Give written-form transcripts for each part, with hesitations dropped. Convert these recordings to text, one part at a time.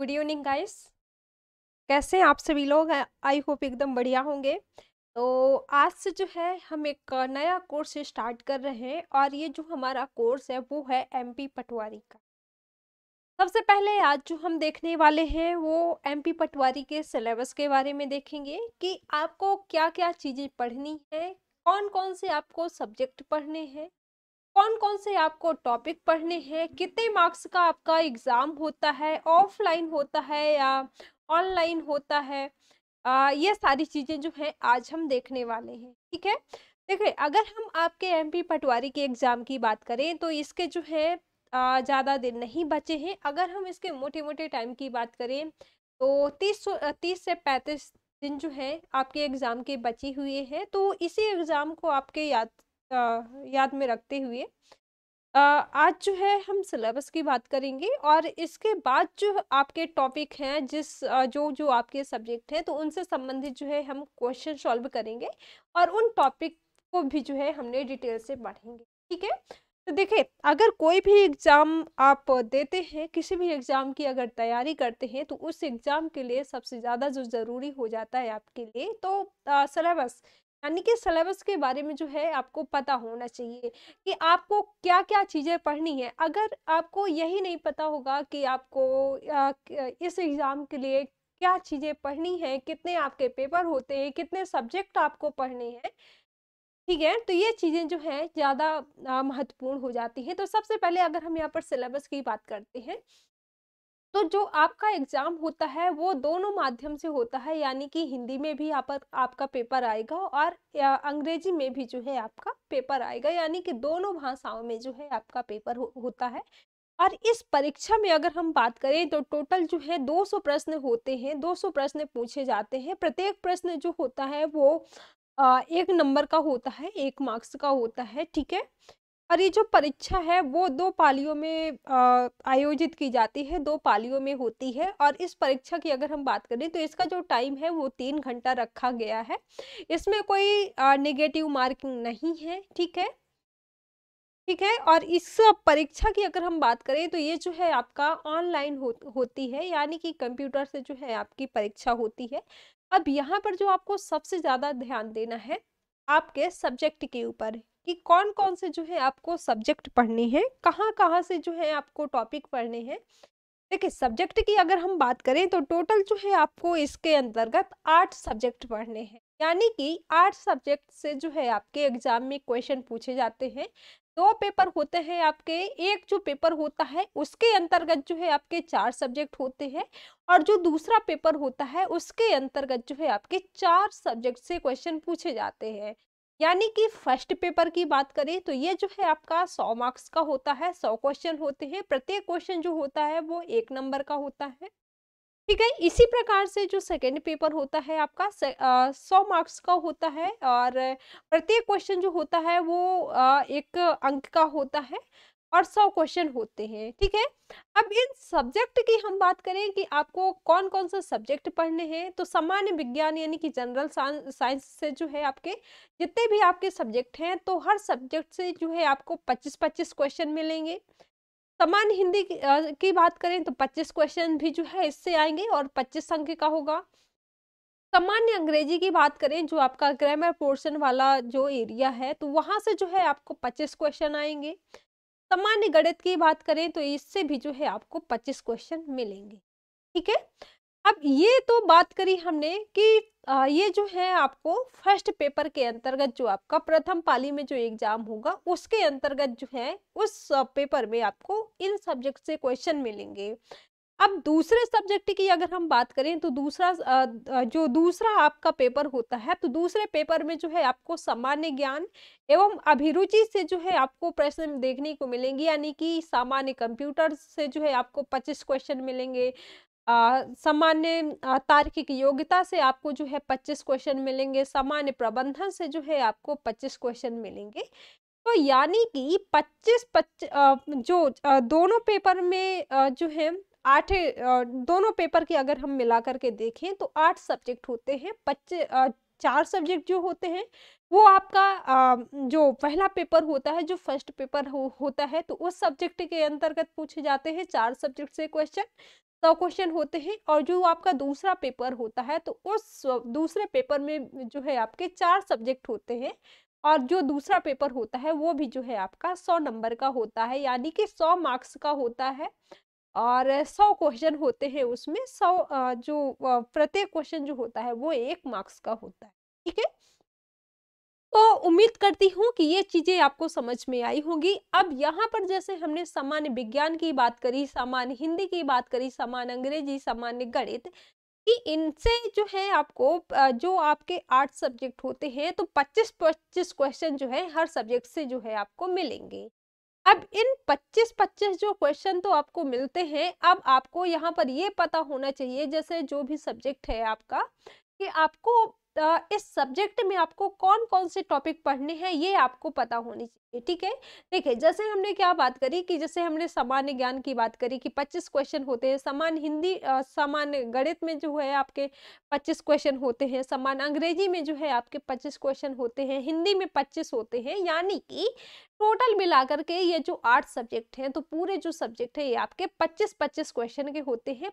Good evening guys. कैसे हैं आप सभी लोग? आई होप एकदम बढ़िया होंगे। तो आज से जो है हम एक नया कोर्स स्टार्ट कर रहे हैं और ये जो हमारा कोर्स है वो है एमपी पटवारी का। सबसे पहले आज जो हम देखने वाले हैं वो एमपी पटवारी के सिलेबस के बारे में देखेंगे कि आपको क्या क्या चीज़ें पढ़नी है, कौन कौन से आपको सब्जेक्ट पढ़ने हैं, कौन कौन से आपको टॉपिक पढ़ने हैं, कितने मार्क्स का आपका एग्जाम होता है, ऑफलाइन होता है या ऑनलाइन होता है। ये सारी चीजें जो है आज हम देखने वाले हैं। ठीक है, देखिए अगर हम आपके एमपी पटवारी के एग्जाम की बात करें तो इसके जो है ज़्यादा दिन नहीं बचे हैं। अगर हम इसके मोटे मोटे टाइम की बात करें तो 30 से 35 दिन जो है आपके एग्जाम के बचे हुए हैं। तो इसी एग्जाम को आपके याद में रखते हुए आज जो है हम सिलेबस की बात करेंगे और इसके बाद जो आपके टॉपिक हैं जो जो आपके सब्जेक्ट हैं तो उनसे संबंधित जो है हम क्वेश्चन सॉल्व करेंगे और उन टॉपिक को भी जो है हमने डिटेल से पढ़ेंगे। ठीक है, तो देखिए अगर कोई भी एग्जाम आप देते हैं, किसी भी एग्जाम की अगर तैयारी करते हैं तो उस एग्जाम के लिए सबसे ज़्यादा जो ज़रूरी हो जाता है आपके लिए तो सिलेबस, यानी कि सिलेबस के बारे में जो है आपको पता होना चाहिए कि आपको क्या-क्या चीज़ें पढ़नी है। अगर आपको यही नहीं पता होगा कि आपको इस एग्ज़ाम के लिए क्या चीज़ें पढ़नी है, कितने आपके पेपर होते हैं, कितने सब्जेक्ट आपको पढ़ने हैं, ठीक है? तो ये चीज़ें जो हैं ज़्यादा महत्वपूर्ण हो जाती हैं। तो सबसे पहले अगर हम यहाँ पर सिलेबस की बात करते हैं तो जो आपका एग्जाम होता है वो दोनों माध्यम से होता है, यानी कि हिंदी में भी आपका पेपर आएगा और अंग्रेजी में भी जो है आपका पेपर आएगा, यानी कि दोनों भाषाओं में जो है आपका पेपर होता है। और इस परीक्षा में अगर हम बात करें तो टोटल जो है 200 प्रश्न होते हैं, 200 प्रश्न पूछे जाते हैं। प्रत्येक प्रश्न जो होता है वो 1 नंबर का होता है, 1 मार्क्स का होता है। ठीक है, और ये जो परीक्षा है वो 2 पालियों में आयोजित की जाती है, 2 पालियों में होती है। और इस परीक्षा की अगर हम बात करें तो इसका जो टाइम है वो 3 घंटा रखा गया है। इसमें कोई नेगेटिव मार्किंग नहीं है। ठीक है, ठीक है, और इस परीक्षा की अगर हम बात करें तो ये जो है आपका ऑनलाइन होती है, यानी कि कंप्यूटर से जो है आपकी परीक्षा होती है। अब यहाँ पर जो आपको सबसे ज़्यादा ध्यान देना है आपके सब्जेक्ट के ऊपर कि कौन कौन से जो है आपको सब्जेक्ट पढ़ने हैं, कहाँ कहाँ से जो है आपको टॉपिक पढ़ने हैं। देखिए सब्जेक्ट की अगर हम बात करें तो टोटल जो है आपको इसके अंतर्गत 8 सब्जेक्ट पढ़ने हैं, यानी कि 8 सब्जेक्ट से जो है आपके एग्जाम में क्वेश्चन पूछे जाते हैं। 2 पेपर होते हैं आपके, एक जो पेपर होता है उसके अंतर्गत जो है आपके 4 सब्जेक्ट होते हैं और जो दूसरा पेपर होता है उसके अंतर्गत जो है आपके 4 सब्जेक्ट से क्वेश्चन पूछे जाते हैं। यानी कि फर्स्ट पेपर की बात करें तो ये जो है आपका 100 मार्क्स का होता है, 100 क्वेश्चन होते हैं। प्रत्येक क्वेश्चन जो होता है वो 1 नंबर का होता है। ठीक है, इसी प्रकार से जो सेकेंड पेपर होता है आपका 100 मार्क्स का होता है और प्रत्येक क्वेश्चन जो होता है वो 1 अंक का होता है और 100 क्वेश्चन होते हैं। ठीक है, अब इन सब्जेक्ट की हम बात करें कि आपको कौन कौन सा सब्जेक्ट पढ़ने हैं तो सामान्य विज्ञान यानी कि जनरल साइंस से जो है आपके जितने भी आपके सब्जेक्ट हैं तो हर सब्जेक्ट से जो है आपको 25-25 क्वेश्चन मिलेंगे। सामान्य हिंदी की बात करें तो 25 क्वेश्चन भी जो है इससे आएंगे और 25 अंक का होगा। सामान्य अंग्रेजी की बात करें जो आपका ग्रामर पोर्शन वाला जो एरिया है तो वहां से जो है आपको 25 क्वेश्चन आएंगे। सामान्य गणित की बात करें तो इससे भी जो है आपको 25 क्वेश्चन मिलेंगे। ठीक है, अब ये तो बात करी हमने कि ये जो है आपको फर्स्ट पेपर के अंतर्गत जो आपका प्रथम पाली में जो एग्जाम होगा उसके अंतर्गत जो है उस पेपर में आपको इन सब्जेक्ट से क्वेश्चन मिलेंगे। अब दूसरे सब्जेक्ट की अगर हम बात करें तो जो दूसरा आपका पेपर होता है तो दूसरे पेपर में जो है आपको सामान्य ज्ञान एवं अभिरुचि से जो है आपको प्रश्न देखने को मिलेंगे, यानी कि सामान्य कंप्यूटर से जो है आपको 25 क्वेश्चन मिलेंगे। सामान्य तार्किक योग्यता से आपको जो है 25 क्वेश्चन मिलेंगे, सामान्य प्रबंधन से जो है आपको 25 क्वेश्चन मिलेंगे। तो यानी कि 25 जो दोनों पेपर में जो है दोनों पेपर की अगर हम मिला करके देखें तो 8 सब्जेक्ट होते हैं। 4 सब्जेक्ट जो होते हैं वो आपका जो पहला पेपर होता है, जो फर्स्ट पेपर होता है तो उस सब्जेक्ट के अंतर्गत पूछे जाते हैं 4 सब्जेक्ट से क्वेश्चन। 100 क्वेश्चन होते हैं, और जो आपका दूसरा पेपर होता है तो उस दूसरे पेपर में जो है आपके 4 सब्जेक्ट होते हैं, और जो दूसरा पेपर होता है वो भी जो है आपका 100 नंबर का होता है, यानी कि 100 मार्क्स का होता है। और 100 क्वेश्चन होते हैं उसमें, 100 प्रत्येक क्वेश्चन जो होता है वो 1 मार्क्स का होता है। ठीक है? तो उम्मीद करती हूँ कि ये चीजें आपको समझ में आई होंगी। अब यहाँ पर जैसे हमने सामान्य विज्ञान की बात करी, सामान्य हिंदी की बात करी, सामान्य अंग्रेजी, सामान्य गणित, कि इनसे जो है आपको जो आपके 8 सब्जेक्ट होते हैं तो 25-25 क्वेश्चन जो है हर सब्जेक्ट से जो है आपको मिलेंगे। अब इन 25-25 जो क्वेश्चन तो आपको मिलते हैं, अब आपको यहाँ पर ये पता होना चाहिए, जैसे जो भी सब्जेक्ट है आपका, कि आपको इस सब्जेक्ट में आपको कौन-कौन से टॉपिक पढ़ने हैं, ये आपको पता होनी चाहिए। ठीक है? देखिए, जैसे हमने क्या बात करी कि जैसे हमने सामान्य ज्ञान की बात करी कि 25 क्वेश्चन होते हैं, सामान्य हिंदी सामान्य गणित में जो है आपके 25 क्वेश्चन होते हैं, सामान्य अंग्रेजी में जो है आपके 25 क्वेश्चन होते हैं, हिंदी में 25 होते हैं, यानी कि टोटल मिलाकर के ये जो 8 सब्जेक्ट हैं, तो पूरे जो सब्जेक्ट है ये आपके 25-25 क्वेश्चन के होते हैं,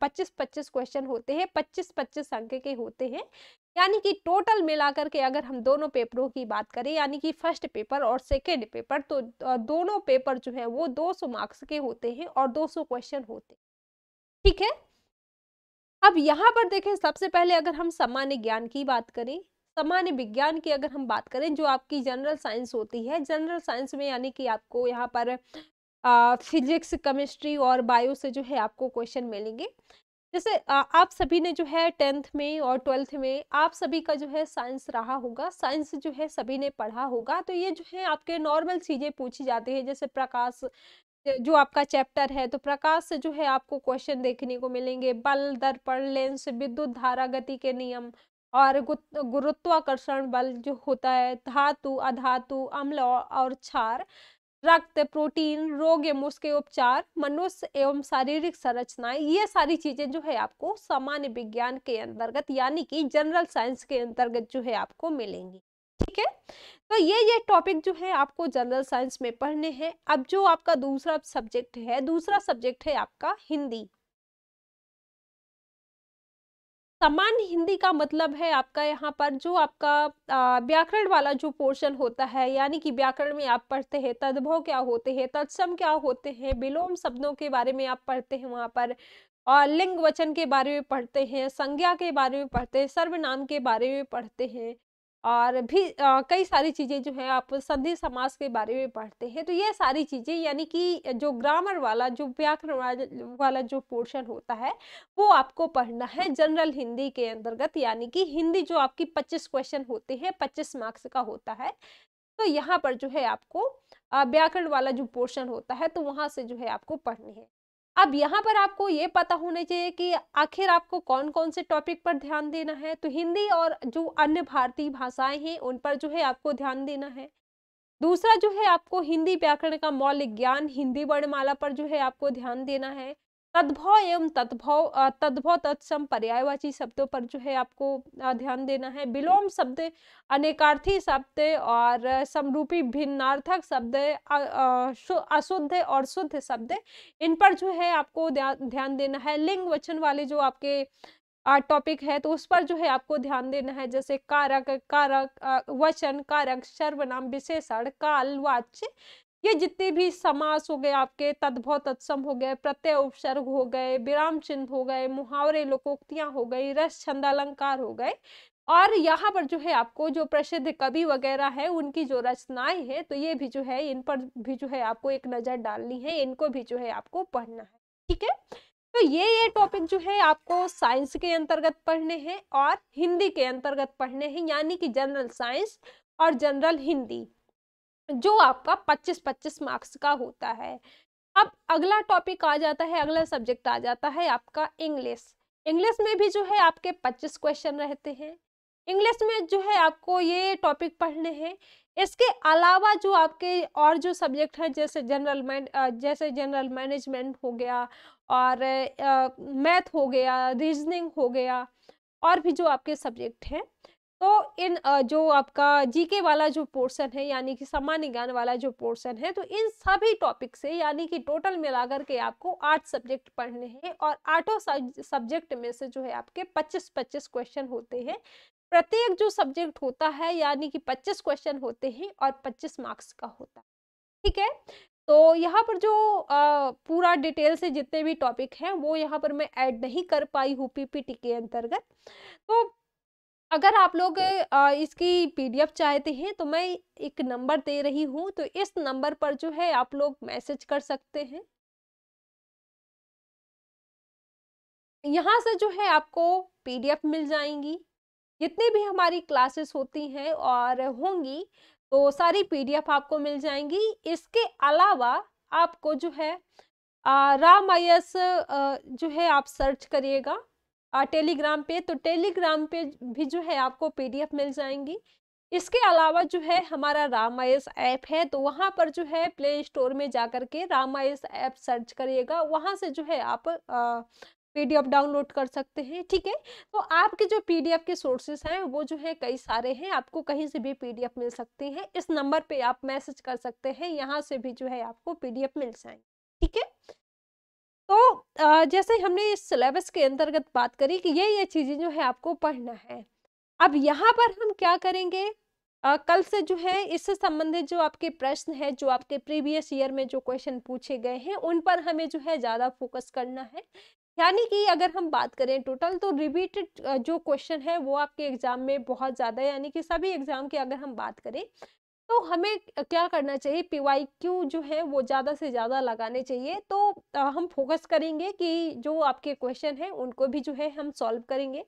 25-25 क्वेश्चन होते हैं, 25-25 अंक के होते हैं। यानी कि टोटल मिलाकर के अगर हम दोनों पेपरों की बात करें, यानी कि फर्स्ट पेपर और सेकेंड पेपर, तो दोनों पेपर जो है वो 200 मार्क्स के होते हैं और 200 क्वेश्चन होते हैं। ठीक है? अब यहाँ पर देखें, सबसे पहले अगर हम सामान्य ज्ञान की बात करें, सामान्य विज्ञान की अगर हम बात करें, जो आपकी जनरल साइंस होती है, जनरल साइंस में यानी कि आपको यहाँ पर फिजिक्स, केमिस्ट्री और बायो से जो है आपको क्वेश्चन मिलेंगे। जैसे आप सभी ने जो है 10th में और 12th में आप सभी का जो है साइंस रहा होगा, साइंस जो है सभी ने पढ़ा होगा, तो ये जो है आपके नॉर्मल चीजें पूछी जाती है, जैसे प्रकाश जो आपका चैप्टर है, तो प्रकाश से जो है आपको क्वेश्चन देखने को मिलेंगे, बल, दर्पण, लेंस, विद्युत धारा, गति के नियम, और गुरुत्वाकर्षण बल जो होता है, धातु, अधातु, अम्ल और क्षार, रक्त, प्रोटीन, रोग एवं उसके उपचार, मनुष्य एवं शारीरिक संरचनाएं, ये सारी चीजें जो है आपको सामान्य विज्ञान के अंतर्गत यानी कि जनरल साइंस के अंतर्गत जो है आपको मिलेंगी। ठीक है? तो ये टॉपिक जो है आपको जनरल साइंस में पढ़ने हैं। अब जो आपका दूसरा सब्जेक्ट है, दूसरा सब्जेक्ट है आपका हिंदी। सामान्य हिंदी का मतलब है आपका यहाँ पर जो आपका व्याकरण वाला जो पोर्शन होता है, यानी कि व्याकरण में आप पढ़ते हैं तद्भव क्या होते हैं, तत्सम क्या होते हैं, विलोम शब्दों के बारे में आप पढ़ते हैं वहां पर, और लिंग वचन के बारे में पढ़ते हैं, संज्ञा के बारे में पढ़ते हैं, सर्वनाम के बारे में पढ़ते हैं, और भी कई सारी चीजें जो है आप संधि समास के बारे में पढ़ते हैं। तो ये सारी चीजें यानी कि जो ग्रामर वाला जो व्याकरण वाला जो पोर्शन होता है वो आपको पढ़ना है जनरल हिंदी के अंतर्गत, यानी कि हिंदी जो आपकी 25 क्वेश्चन होते हैं, 25 मार्क्स का होता है। तो यहाँ पर जो है आपको व्याकरण वाला जो पोर्शन होता है तो वहां से जो है आपको पढ़नी है। अब यहाँ पर आपको ये पता होना चाहिए कि आखिर आपको कौन कौन से टॉपिक पर ध्यान देना है, तो हिंदी और जो अन्य भारतीय भाषाएं हैं उन पर जो है आपको ध्यान देना है। दूसरा जो है आपको हिंदी व्याकरण का मौलिक ज्ञान, हिंदी वर्णमाला पर जो है आपको ध्यान देना है। तद्भव एवं तद्भव तत्सम पर्यायवाची शब्दों पर जो है आपको ध्यान देना है। विलोम शब्द, अनेकार्थी शब्द और समरूपी भिन्नार्थक शब्द, अशुद्ध और शुद्ध शब्द, इन पर जो है आपको ध्यान देना है। लिंग वचन वाले जो आपके टॉपिक है तो उस पर जो है आपको ध्यान देना है, जैसे कारक, वचन, कारक, सर्वनाम, विशेषण, काल, वाच्य, ये जितने भी समास हो गए आपके, तद्भव तत्सम हो गए, प्रत्यय उपसर्ग हो गए, विराम चिन्ह हो गए, मुहावरे, लोकोक्तियां हो गई, रस छंद अलंकार हो गए, और यहाँ पर जो है आपको जो प्रसिद्ध कवि वगैरह है उनकी जो रचनाएं हैं तो ये भी जो है इन पर भी जो है आपको एक नजर डालनी है, इनको भी जो है आपको पढ़ना है। ठीक है? तो ये टॉपिक जो है आपको साइंस के अंतर्गत पढ़ने हैं और हिंदी के अंतर्गत पढ़ने हैं, यानी कि जनरल साइंस और जनरल हिंदी, जो आपका 25-25 मार्क्स का होता है। अब अगला टॉपिक आ जाता है, अगला सब्जेक्ट आ जाता है आपका इंग्लिश। इंग्लिश में भी जो है आपके 25 क्वेश्चन रहते हैं। इंग्लिश में जो है आपको ये टॉपिक पढ़ने हैं। इसके अलावा जो आपके और जो सब्जेक्ट है, जैसे जनरल मैनेजमेंट हो गया, और मैथ हो गया, रीजनिंग हो गया, और भी जो आपके सब्जेक्ट हैं तो इन जो आपका जीके वाला जो पोर्शन है, यानी कि सामान्य ज्ञान वाला जो पोर्शन है, तो इन सभी टॉपिक से यानी कि टोटल मिलाकर के आपको 8 सब्जेक्ट पढ़ने हैं और आठों सब्जेक्ट में से जो है आपके 25-25 क्वेश्चन होते हैं। प्रत्येक जो सब्जेक्ट होता है यानी कि 25 क्वेश्चन होते हैं और 25 मार्क्स का होता है। ठीक है, तो यहाँ पर जो पूरा डिटेल से जितने भी टॉपिक हैं वो यहाँ पर मैं ऐड नहीं कर पाई हूँ पीपीटी के अंतर्गत। तो अगर आप लोग इसकी पीडीएफ चाहते हैं तो मैं एक नंबर दे रही हूँ, तो इस नंबर पर जो है आप लोग मैसेज कर सकते हैं। यहाँ से जो है आपको पीडीएफ मिल जाएंगी, जितनी भी हमारी क्लासेस होती हैं और होंगी, तो सारी पीडीएफ आपको मिल जाएंगी। इसके अलावा आपको जो है राम आईएएस जो है आप सर्च करिएगा टेलीग्राम पे, तो टेलीग्राम पे भी जो है आपको पीडीएफ मिल जाएंगी। इसके अलावा जो है हमारा राम आईएएस ऐप है, तो वहाँ पर जो है प्ले स्टोर में जाकर के राम आईएएस ऐप सर्च करिएगा, वहाँ से जो है आप पीडीएफ डाउनलोड कर सकते हैं। ठीक है, तो आपके जो पीडीएफ के सोर्सेस हैं वो जो है कई सारे हैं, आपको कहीं से भी पीडीएफ मिल सकती है। इस नंबर पे आप मैसेज कर सकते हैं, यहाँ से भी जो है आपको पीडीएफ मिल जाएंगे। ठीक है, तो जैसे हमने इस सिलेबस के अंतर्गत बात करी कि ये चीजें जो है आपको पढ़ना है। अब यहाँ पर हम क्या करेंगे, कल से जो है इससे संबंधित जो आपके प्रश्न है, जो आपके प्रीवियस ईयर में जो क्वेश्चन पूछे गए हैं, उन पर हमें जो है ज्यादा फोकस करना है। यानी कि अगर हम बात करें टोटल, तो रिपीटेड जो क्वेश्चन है वो आपके एग्जाम में बहुत ज्यादा है, यानी कि सभी एग्जाम की अगर हम बात करें तो हमें क्या करना चाहिए, पीवाईक्यू जो है वो ज़्यादा से ज़्यादा लगाने चाहिए। तो हम फोकस करेंगे कि जो आपके क्वेश्चन हैं उनको भी जो है हम सॉल्व करेंगे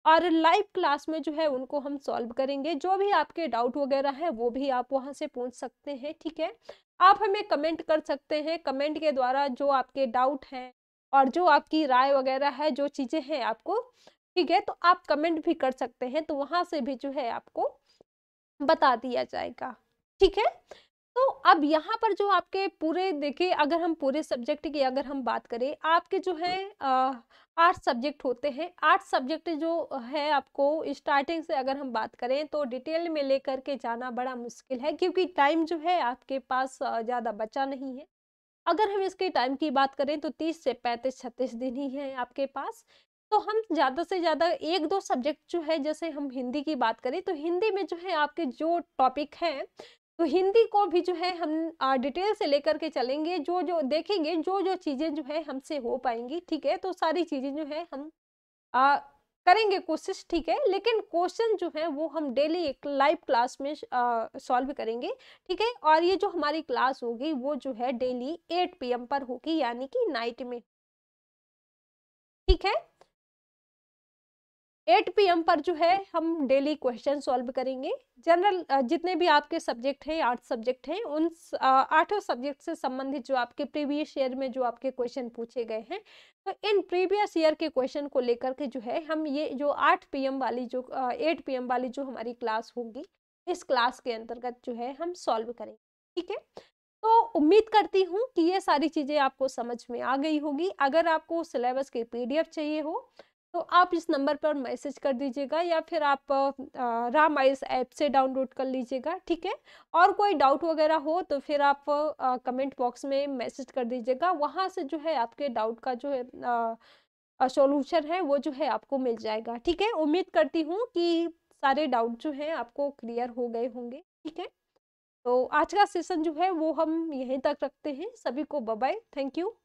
और लाइव क्लास में जो है उनको हम सॉल्व करेंगे। जो भी आपके डाउट वगैरह है वो भी आप वहाँ से पूछ सकते हैं। ठीक है, आप हमें कमेंट कर सकते हैं, कमेंट के द्वारा जो आपके डाउट हैं और जो आपकी राय वगैरह है, जो चीज़ें हैं आपको, ठीक है, तो आप कमेंट भी कर सकते हैं, तो वहाँ से भी जो है आपको बता दिया जाएगा। ठीक है, तो अब यहाँ पर जो आपके पूरे देखिए, अगर हम पूरे सब्जेक्ट की अगर हम बात करें, आपके जो है 8 सब्जेक्ट होते हैं। 8 सब्जेक्ट जो है आपको स्टार्टिंग से अगर हम बात करें तो डिटेल में लेकर के जाना बड़ा मुश्किल है, क्योंकि टाइम जो है आपके पास ज़्यादा बचा नहीं है। अगर हम इसके टाइम की बात करें तो 30 से 35-36 दिन ही है आपके पास। तो हम ज़्यादा से ज़्यादा 1-2 सब्जेक्ट जो है, जैसे हम हिंदी की बात करें तो हिंदी में जो है आपके जो टॉपिक हैं, तो हिंदी को भी जो है हम डिटेल से लेकर के चलेंगे, जो जो देखेंगे, जो जो चीज़ें जो है हमसे हो पाएंगी। ठीक है, तो सारी चीज़ें जो है हम आ, करेंगे कोशिश। ठीक है, लेकिन क्वेश्चन जो है वो हम डेली एक लाइव क्लास में सॉल्व करेंगे। ठीक है, और ये जो हमारी क्लास होगी वो जो है डेली 8 PM पर होगी, यानी कि नाइट में। ठीक है, 8 PM पर जो है हम डेली क्वेश्चन सॉल्व करेंगे। जनरल जितने भी आपके सब्जेक्ट हैं, 8 सब्जेक्ट हैं, उन 8 सब्जेक्ट से संबंधित जो आपके प्रीवियस ईयर में जो आपके क्वेश्चन पूछे गए हैं, तो इन प्रीवियस ईयर के क्वेश्चन को लेकर के जो है हम ये जो 8 PM वाली जो 8 PM वाली जो हमारी क्लास होगी, इस क्लास के अंतर्गत जो है हम सॉल्व करेंगे। ठीक है, तो उम्मीद करती हूँ कि ये सारी चीज़ें आपको समझ में आ गई होगी। अगर आपको सिलेबस की पीडीएफ चाहिए हो तो आप इस नंबर पर मैसेज कर दीजिएगा, या फिर आप राम आईएएस ऐप से डाउनलोड कर लीजिएगा। ठीक है, और कोई डाउट वगैरह हो तो फिर आप कमेंट बॉक्स में मैसेज कर दीजिएगा, वहाँ से जो है आपके डाउट का जो है सॉल्यूशन है वो जो है आपको मिल जाएगा। ठीक है, उम्मीद करती हूँ कि सारे डाउट जो हैं आपको क्लियर हो गए होंगे। ठीक है, तो आज का सेशन जो है वो हम यहीं तक रखते हैं। सभी को बाय बाय, थैंक यू।